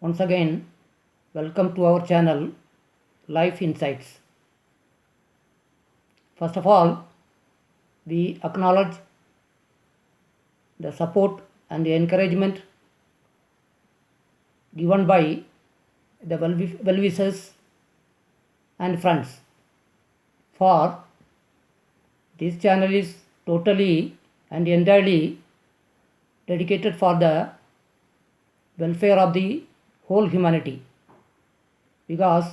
Once again, welcome to our channel Life Insights. First of all, we acknowledge the support and the encouragement given by the well-wishers and friends. For this channel is totally and entirely dedicated for the welfare of the whole humanity, because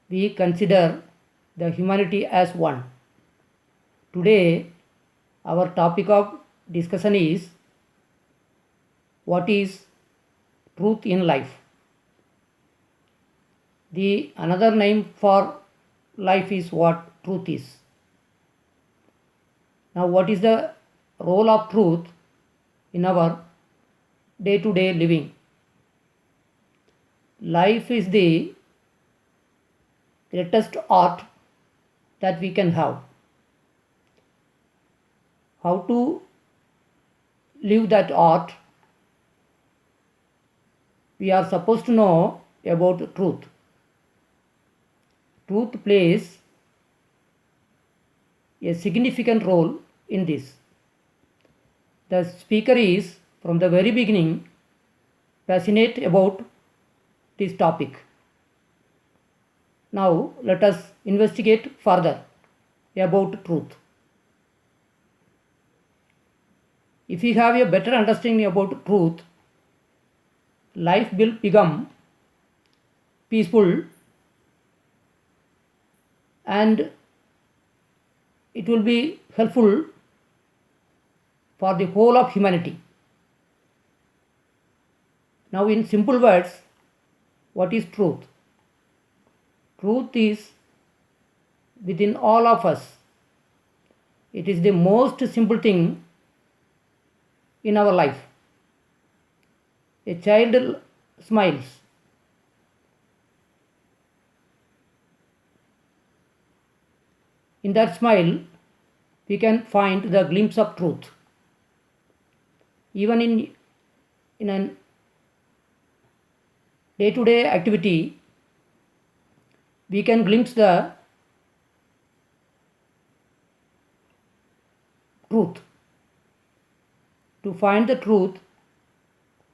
we consider the humanity as one. Today, our topic of discussion is what is truth in life. The another name for life is what truth is. Now, what is the role of truth in our day-to-day living? Life is the greatest art that we can have. How to live that art? We are supposed to know about truth. Truth plays a significant role in this. The speaker is from the very beginning passionate about this topic. Now let us investigate further about truth. If we have a better understanding about truth, life will become peaceful and it will be helpful for the whole of humanity. Now, in simple words, what is truth? Truth is within all of us. It is the most simple thing in our life. A child smiles. In that smile, we can find the glimpse of truth. Even in an day-to-day activity, we can glimpse the truth. To find the truth,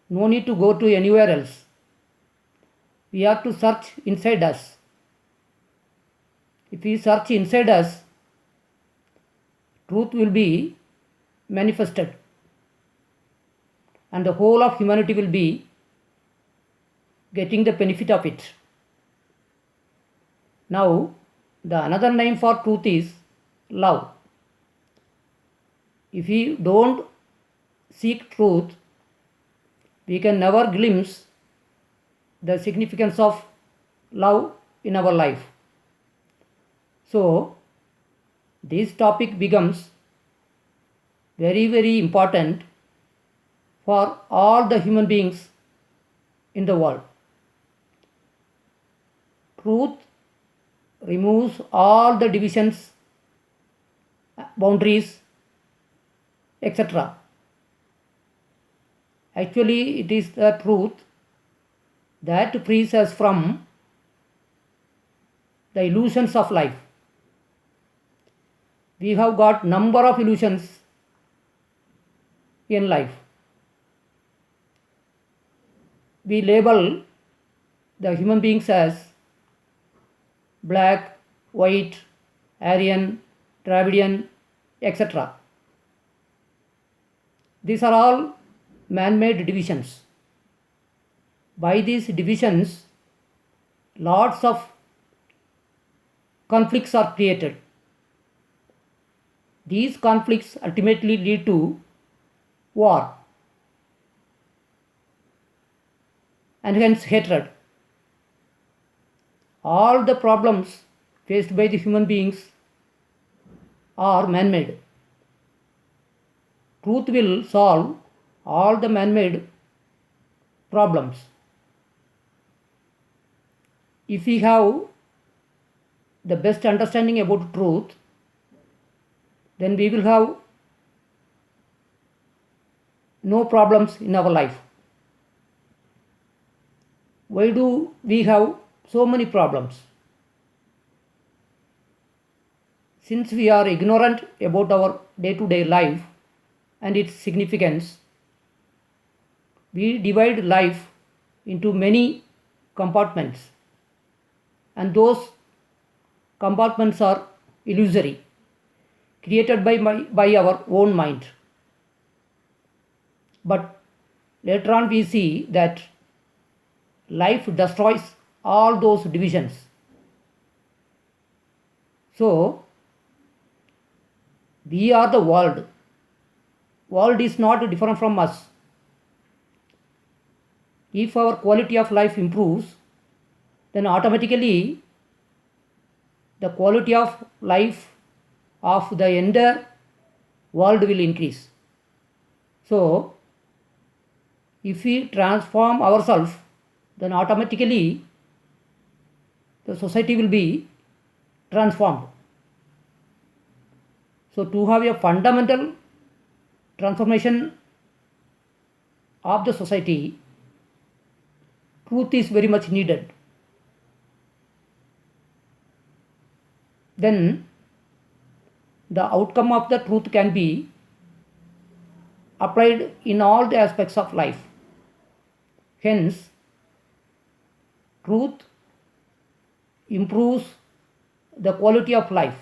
no need to go to anywhere else. We have to search inside us. If we search inside us, truth will be manifested and the whole of humanity will be getting the benefit of it. Now, the another name for truth is love. If we don't seek truth, we can never glimpse the significance of love in our life. So, this topic becomes very, very important for all the human beings in the world. Truth removes all the divisions, boundaries, etc. Actually, it is the truth that frees us from the illusions of life. We have got number of illusions in life. We label the human beings as black, white, Aryan, Dravidian, etc. These are all man-made divisions. By these divisions, lots of conflicts are created. These conflicts ultimately lead to war and hence hatred. All the problems faced by the human beings are man-made. Truth will solve all the man-made problems. If we have the best understanding about truth, then we will have no problems in our life. why do we have so many problems? Since we are ignorant about our day-to-day life and its significance, we divide life into many compartments, and those compartments are illusory, created by our own mind. But later on we see that life destroys all those divisions. So we are the world. World is not different from us. If our quality of life improves, then automatically the quality of life of the entire world will increase. So if we transform ourselves, then automatically the society will be transformed. So to have a fundamental transformation of the society, truth is very much needed. Then the outcome of the truth can be applied in all the aspects of life. Hence, truth improves the quality of life.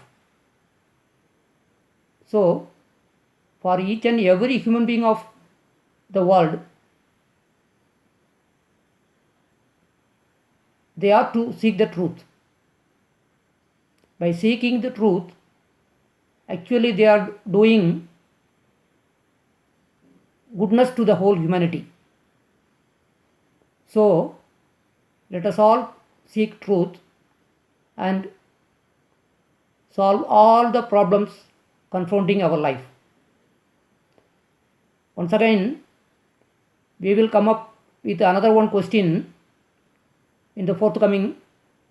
So, for each and every human being of the world, they are to seek the truth. By seeking the truth, actually they are doing goodness to the whole humanity. So, let us all seek truth and solve all the problems confronting our life. Once again, we will come up with another one question in the forthcoming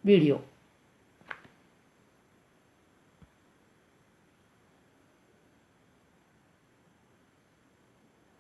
video.